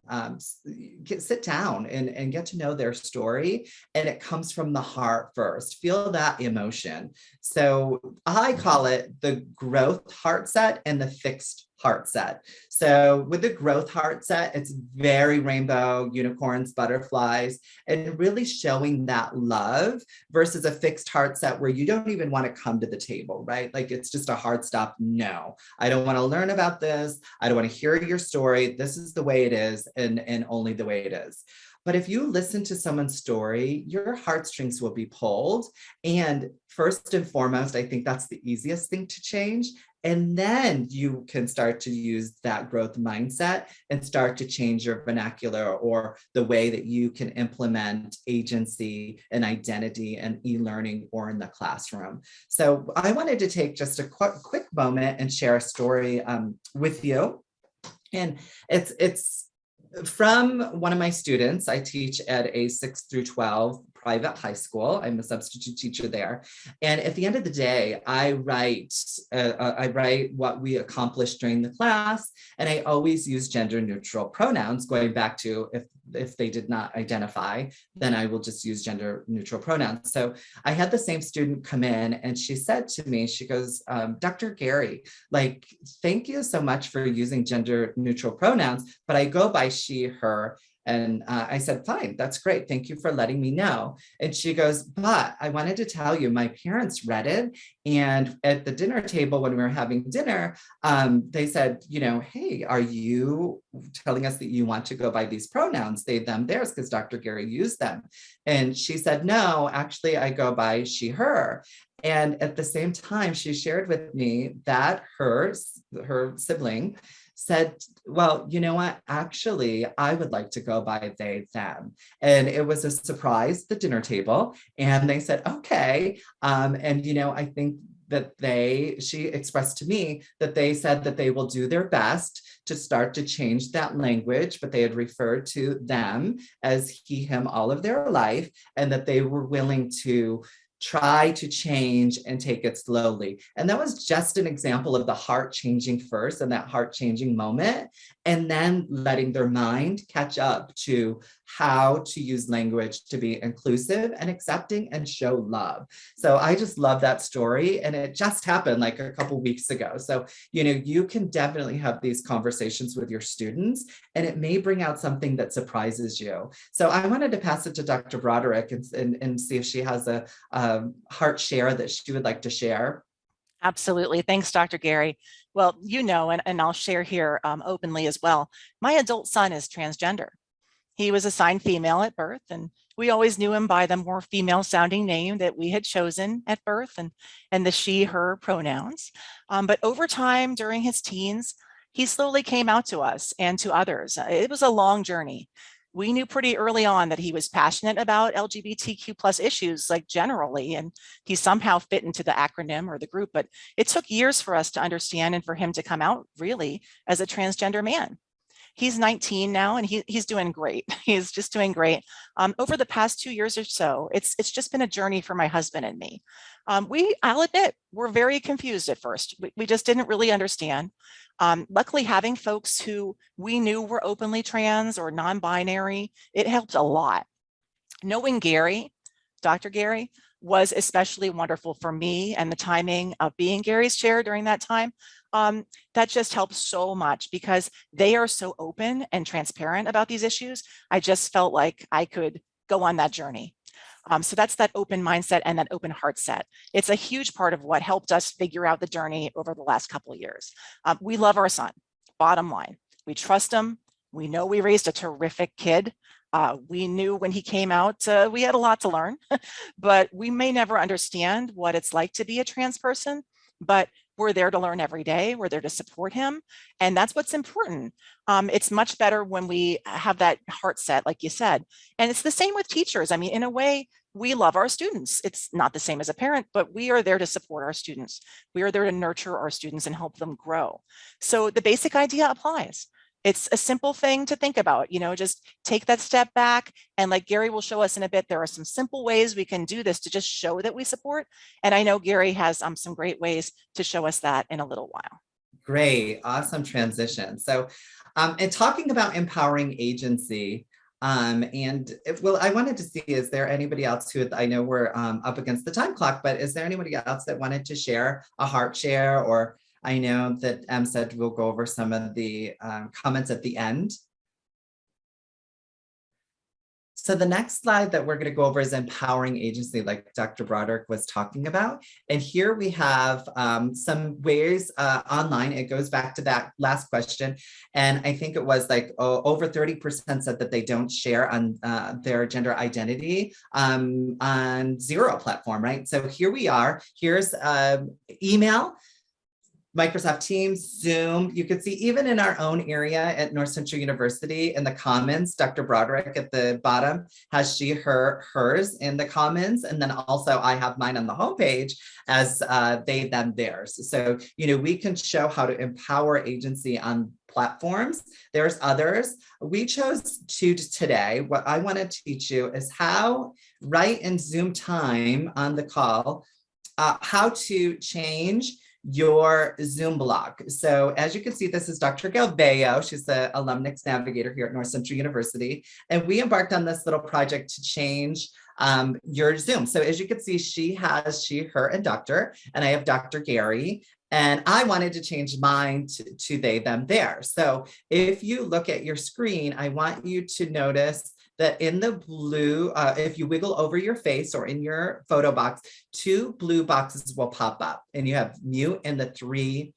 sit down and get to know their story. And it comes from the heart first. Feel that emotion. So I call it the growth heart set and the fixed heart set. So with the growth heart set, it's very rainbow, unicorns, butterflies, and really showing that love, versus a fixed heart set where you don't even want to come to the table, right? Like it's just a hard stop. No, I don't want to learn about this. I don't want to hear your story. This is the way it is, and only the way it is. But if you listen to someone's story, your heartstrings will be pulled. And first and foremost, I think that's the easiest thing to change. And then you can start to use that growth mindset and start to change your vernacular or the way that you can implement agency and identity and e-learning or in the classroom. So I wanted to take just a quick moment and share a story with you. And it's from one of my students. I teach at a 6 through 12 private high school. I'm a substitute teacher there. And at the end of the day, I write what we accomplished during the class. And I always use gender neutral pronouns, going back to if they did not identify, then I will just use gender neutral pronouns. So I had the same student come in and she said to me, she goes, Dr. Gary, like, thank you so much for using gender neutral pronouns, but I go by she, her. And I said, fine, that's great. Thank you for letting me know. And she goes, but I wanted to tell you, my parents read it. And at the dinner table, when we were having dinner, they said, you know, hey, are you telling us that you want to go by these pronouns, they, them, theirs, because Dr. Gary used them? And she said, no, actually, I go by she, her. And at the same time, she shared with me that her sibling said, well, you know what, actually, I would like to go by they, them. And it was a surprise at the dinner table. And they said, okay. And, you know, I think she expressed to me that they said that they will do their best to start to change that language, but they had referred to them as he, him all of their life, and that they were willing to try to change and take it slowly. And that was just an example of the heart changing first and that heart changing moment, and then letting their mind catch up to how to use language to be inclusive and accepting and show love. So I just love that story. And it just happened like a couple weeks ago. So, you can definitely have these conversations with your students, and it may bring out something that surprises you. So I wanted to pass it to Dr. Broderick and see if she has a heart share that she would like to share. Absolutely. Thanks, Dr. Gary. Well, and I'll share here openly as well. My adult son is transgender. He was assigned female at birth, and we always knew him by the more female sounding name that we had chosen at birth and the she, her pronouns. But over time, during his teens, he slowly came out to us and to others. It was a long journey. We knew pretty early on that he was passionate about LGBTQ plus issues, like generally, and he somehow fit into the acronym or the group, but it took years for us to understand and for him to come out really as a transgender man. He's 19 now, and he's doing great. He's just doing great. Over the past 2 years or so, it's just been a journey for my husband and me. I'll admit, we're very confused at first. We just didn't really understand. Luckily, having folks who we knew were openly trans or non-binary, it helped a lot. Knowing Gary, Dr. Gary, was especially wonderful for me, and the timing of being Gary's chair during that time. That just helps so much because they are so open and transparent about these issues. I just felt like I could go on that journey. So that's that open mindset and that open heart set. It's a huge part of what helped us figure out the journey over the last couple of years. We love our son, bottom line. We trust him. We know we raised a terrific kid. We knew when he came out, we had a lot to learn, but we may never understand what it's like to be a trans person, but we're there to learn every day. We're there to support him. And that's what's important. It's much better when we have that heart set, like you said. And it's the same with teachers. I mean, in a way, we love our students. It's not the same as a parent, but we are there to support our students. We are there to nurture our students and help them grow. So the basic idea applies. It's a simple thing to think about, just take that step back. And like Gary will show us in a bit, there are some simple ways we can do this to just show that we support. And I know Gary has some great ways to show us that in a little while. Great, awesome transition. So, and talking about empowering agency, I wanted to see, is there anybody else who, I know we're up against the time clock, but is there anybody else that wanted to share a heart share? Or I know that Em said we'll go over some of the comments at the end. So the next slide that we're going to go over is empowering agency, like Dr. Broderick was talking about. And here we have some ways online. It goes back to that last question. And I think it was like over 30% said that they don't share on their gender identity on Zero platform, right? So here we are. Here's email, Microsoft Teams, Zoom. You can see even in our own area at North Central University in the comments, Dr. Broderick at the bottom has she, her, hers in the comments. And then also I have mine on the homepage as they, them, theirs. So, we can show how to empower agency on platforms. There's others. We chose two today. What I want to teach you is how, right in Zoom time on the call, how to change your Zoom block. So as you can see, this is Dr. Galveo. She's the alumnus navigator here at North Central University. And we embarked on this little project to change your Zoom. So as you can see, she has she, her, and Dr. And I have Dr. Gary. And I wanted to change mine to they, them, their. So if you look at your screen, I want you to notice that in the blue, if you wiggle over your face or in your photo box, 2 blue boxes will pop up and you have mute and the 3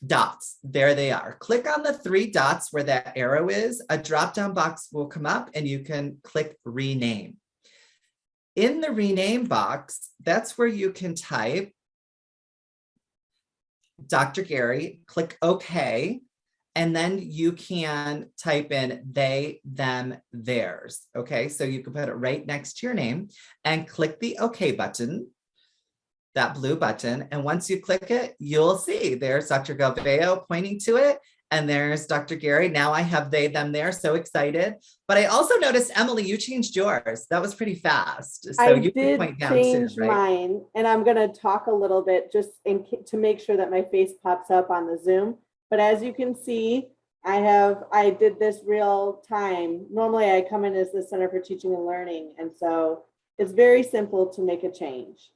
dots. There they are. Click on the 3 dots where that arrow is. A drop-down box will come up and you can click rename. In the rename box, that's where you can type Dr. Gary, click OK. And then you can type in they, them, theirs. Okay, so you can put it right next to your name and click the OK button. that blue button. And once you click it, you'll see there's Dr. Galveo pointing to it. And there's Dr. Gary. Now I have they, them there. So excited. But I also noticed, Emily, you changed yours. That was pretty fast. So I you can did point down change too, right? mine, and I'm going to talk a little bit just to make sure that my face pops up on the Zoom. But as you can see, I did this real time. Normally I come in as the Center for Teaching and Learning. And so it's very simple to make a change.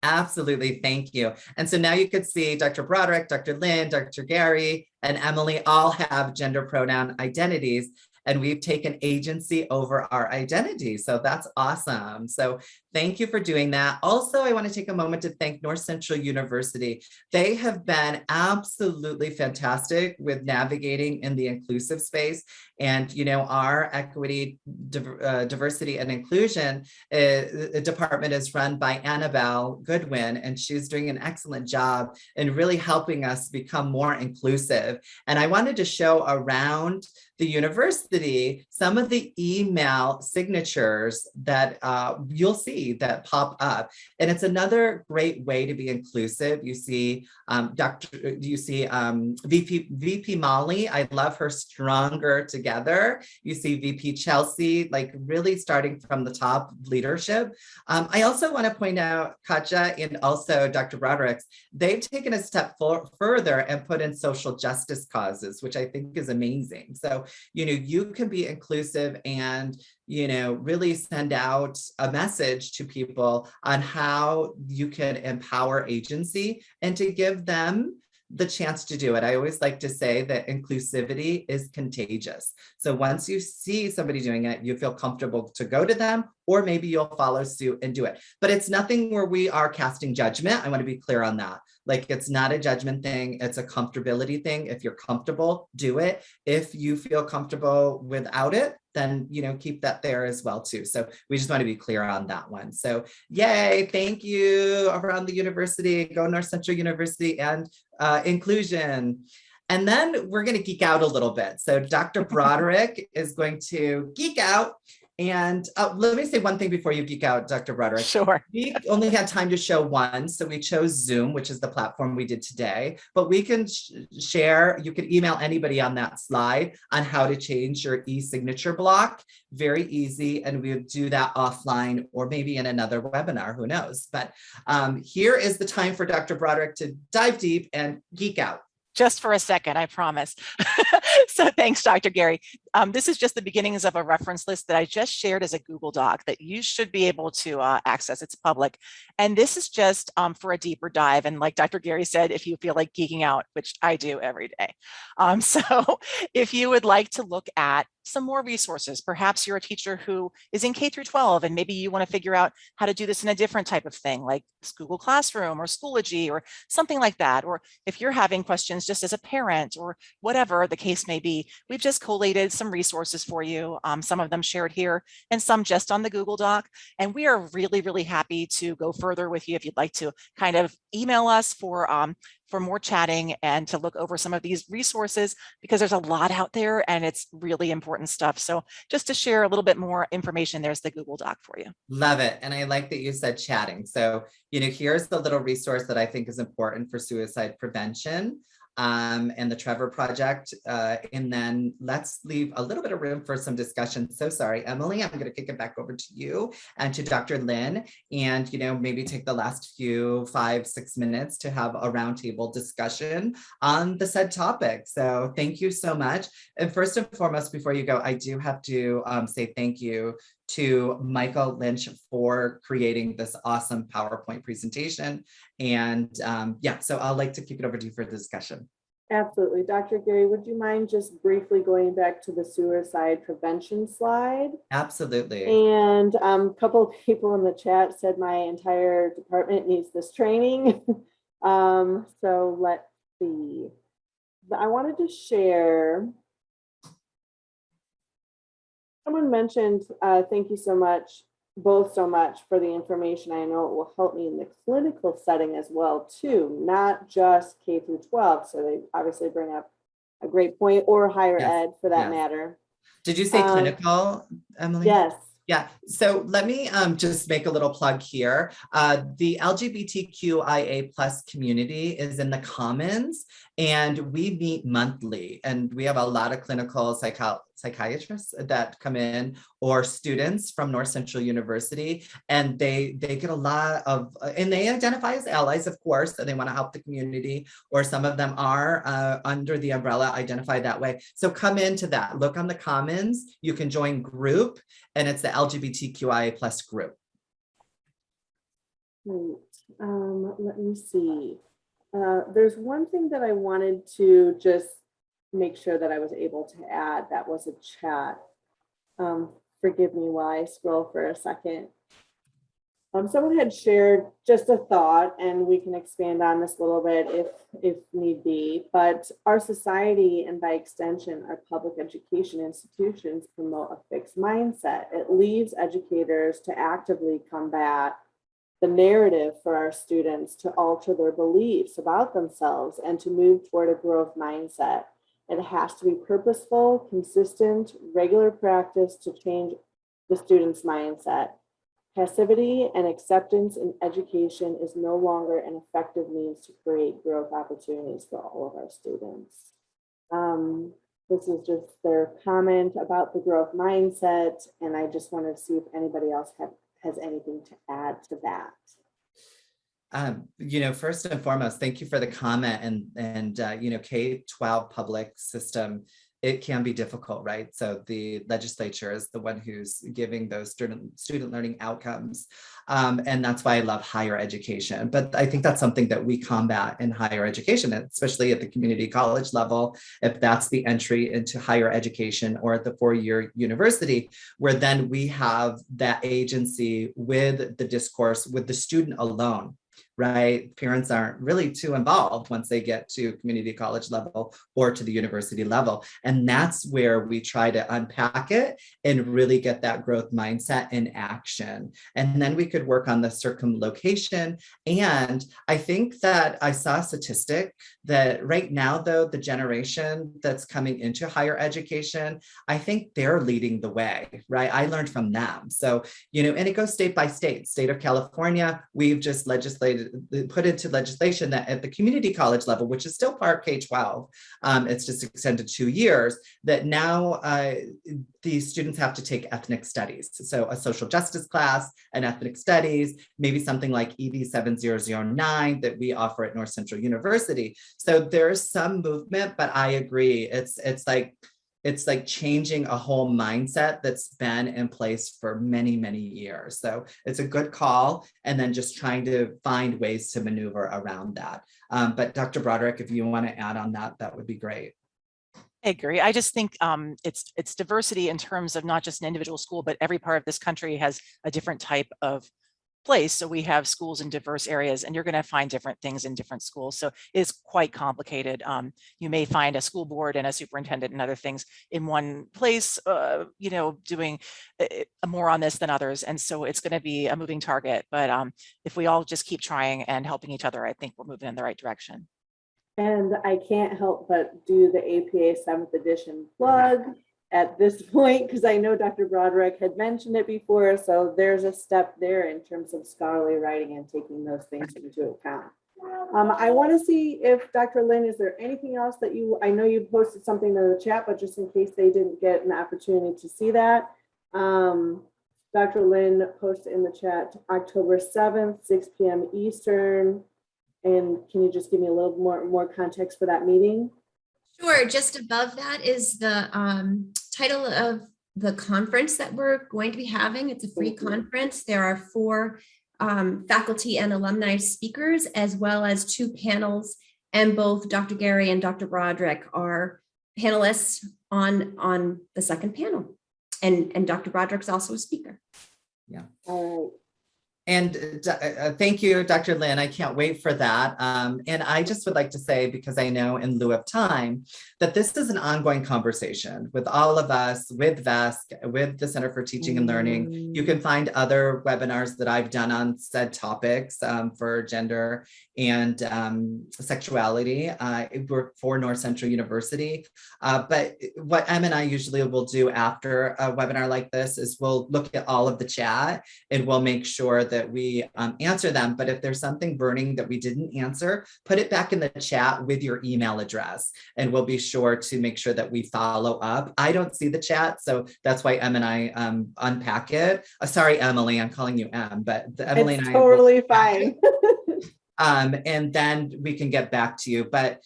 Absolutely. Thank you. And so now you could see Dr. Broderick, Dr. Lynn, Dr. Gary, and Emily all have gender pronoun identities, and we've taken agency over our identity. So that's awesome. So thank you for doing that. Also, I want to take a moment to thank North Central University. They have been absolutely fantastic with navigating in the inclusive space. And, you know, our equity, diversity and inclusion department is run by Annabelle Goodwin, and she's doing an excellent job in really helping us become more inclusive. And I wanted to show around the university some of the email signatures that you'll see that pop up. And it's another great way to be inclusive. You see VP Molly, I love her, Stronger Together. You see VP Chelsea, like really starting from the top leadership. I also want to point out Katja and also Dr. Broderick, they've taken a step further and put in social justice causes, which I think is amazing. So, you know, you can be inclusive and, you know, really send out a message to people on how you can empower agency and to give them the chance to do it. I always like to say that inclusivity is contagious. So once you see somebody doing it, you feel comfortable to go to them, or maybe you'll follow suit and do it. But it's nothing where we are casting judgment. I want to be clear on that. Like, it's not a judgment thing. It's a comfortability thing. If you're comfortable, do it. If you feel comfortable without it, then, you know, keep that there as well too. So we just want to be clear on that one. So yay, thank you around the university, go North Central University and inclusion. And then we're going to geek out a little bit. So Dr. Broderick is going to geek out. And let me say one thing before you geek out, Dr. Broderick. Sure. We only had time to show one, so we chose Zoom, which is the platform we did today. But we can share, you can email anybody on that slide on how to change your e-signature block. Very easy, and we'll do that offline or maybe in another webinar, who knows. But here is the time for Dr. Broderick to dive deep and geek out. Just for a second, I promise. So thanks, Dr. Gary. This is just the beginnings of a reference list that I just shared as a Google Doc that you should be able to access. It's public. And this is just for a deeper dive. And like Dr. Gary said, if you feel like geeking out, which I do every day. So if you would like to look at some more resources, perhaps you're a teacher who is in K through 12, and maybe you want to figure out how to do this in a different type of thing, like Google Classroom or Schoology or something like that. Or if you're having questions just as a parent or whatever the case may be, we've just collated some resources for you. Some of them shared here and some just on the Google Doc. And we are really, really happy to go further with you if you'd like to kind of email us for more chatting and to look over some of these resources, because there's a lot out there and it's really important stuff. So just to share a little bit more information, there's the Google Doc for you. Love it. And I like that you said chatting. So, you know, here's the little resource that I think is important for suicide prevention. And the Trevor Project. And then let's leave a little bit of room for some discussion. So sorry, Emily, I'm going to kick it back over to you and to Dr. Lynn, and, you know, maybe take the last few 5-6 minutes to have a roundtable discussion on the said topic. So thank you so much. And first and foremost, before you go, I do have to say thank you to Michael Lynch for creating this awesome PowerPoint presentation. And yeah, so I'll like to kick it over to you for the discussion. Absolutely. Dr. Gary, would you mind just briefly going back to the suicide prevention slide? Absolutely. And a couple of people in the chat said my entire department needs this training. So let's see. I wanted to share. Someone mentioned, thank you so much, both so much for the information. I know it will help me in the clinical setting as well too, not just K through 12. So they obviously bring up a great point, or higher ed for that matter. Did you say clinical, Emily? Yes. Yeah, so let me just make a little plug here. The LGBTQIA plus community is in the Commons, and we meet monthly, and we have a lot of clinical psychiatrists that come in, or students from North Central University, and they get a lot of, and they identify as allies, of course, and they want to help the community, or some of them are under the umbrella identified that way. So come into that, look on the Commons, you can join group, and it's the LGBTQIA plus group. Great. Let me see. There's one thing that I wanted to just make sure that I was able to add. That was a chat. Forgive me while I scroll for a second. Someone had shared just a thought, and we can expand on this a little bit if need be, but our society, and by extension, our public education institutions, promote a fixed mindset. It leaves educators to actively combat the narrative for our students, to alter their beliefs about themselves, and to move toward a growth mindset. It has to be purposeful, consistent, regular practice to change the student's mindset. Passivity and acceptance in education is no longer an effective means to create growth opportunities for all of our students. This is just their comment about the growth mindset, and I just wanted to see if anybody else has anything to add to that. First and foremost, thank you for the comment, and K-12 public system, it can be difficult, right? So the legislature is the one who's giving those student learning outcomes. And that's why I love higher education. But I think that's something that we combat in higher education, especially at the community college level, if that's the entry into higher education, or at the four-year university, where then we have that agency with the discourse, with the student alone. Right? Parents aren't really too involved once they get to community college level or to the university level. And that's where we try to unpack it and really get that growth mindset in action. And then we could work on the circumlocation. And I think that I saw a statistic that right now, though, the generation that's coming into higher education, I think they're leading the way, right? I learned from them. So, and it goes state by state. State of California, we've just put into legislation that at the community college level, which is still part K-12, it's just extended 2 years, that now these students have to take ethnic studies. So a social justice class, an ethnic studies, maybe something like ED 7009 that we offer at North Central University. So there's some movement, but I agree. It's like changing a whole mindset that's been in place for many, many years. So it's a good call, and then just trying to find ways to maneuver around that. But Dr. Broderick, if you want to add on that, that would be great. I agree. I just think it's diversity in terms of not just an individual school, but every part of this country has a different type of place. So we have schools in diverse areas, and you're going to find different things in different schools. So it's quite complicated. You may find a school board and a superintendent and other things in one place, doing more on this than others. And so it's going to be a moving target. But if we all just keep trying and helping each other, I think we're moving in the right direction. And I can't help but do the APA 7th edition plug at this point, because I know Dr. Broderick had mentioned it before. So there's a step there in terms of scholarly writing and taking those things into account. I want to see if Dr. Lynn, is there anything else that I know you posted something in the chat, but just in case they didn't get an opportunity to see that. Dr. Lynn posted in the chat October 7th, 6 p.m. Eastern. And can you just give me a little more context for that meeting? Sure. Just above that is the title of the conference that we're going to be having. It's a free conference. There are 4 faculty and alumni speakers, as well as 2 panels, and both Dr. Gary and Dr. Broderick are panelists on the second panel. And Dr. Broderick's also a speaker. Yeah. All right. And thank you, Dr. Lynn. I can't wait for that. And I just would like to say, because I know in lieu of time, that this is an ongoing conversation with all of us, with VESC, with the Center for Teaching and Learning. You can find other webinars that I've done on said topics for gender and sexuality for North Central University. But what Em and I usually will do after a webinar like this is we'll look at all of the chat and we'll make sure that we answer them. But if there's something burning that we didn't answer, put it back in the chat with your email address, and we'll be sure to make sure that we follow up. I don't see the chat, so that's why Em and I unpack it. Sorry, Emily, I'm calling you Em, but Emily and I totally fine. and then we can get back to you. But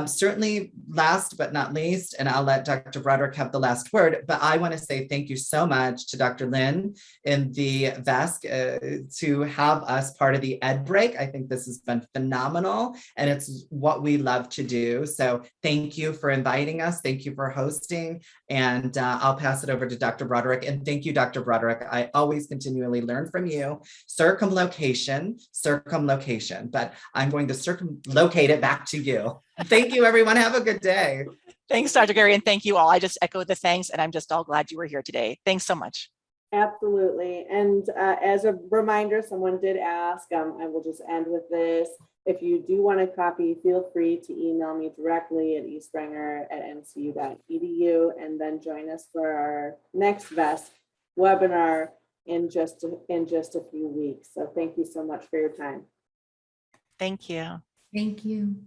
certainly last but not least, and I'll let Dr. Broderick have the last word, but I want to say thank you so much to Dr. Lynn in the VESC to have us part of the Ed Break. I think this has been phenomenal and it's what we love to do. So thank you for inviting us. Thank you for hosting, and I'll pass it over to Dr. Broderick. And thank you, Dr. Broderick. I always continually learn from you. Circumlocation, but I'm going to circumlocate it back to you. Thank you, everyone. Have a good day. Thanks, Dr. Gary, and thank you all. I just echo the thanks, and I'm just all glad you were here today. Thanks so much. Absolutely. And as a reminder, someone did ask, I will just end with this. If you do want a copy, feel free to email me directly at espringer@ncu.edu, and then join us for our next VESC webinar in just a few weeks. So thank you so much for your time. Thank you. Thank you.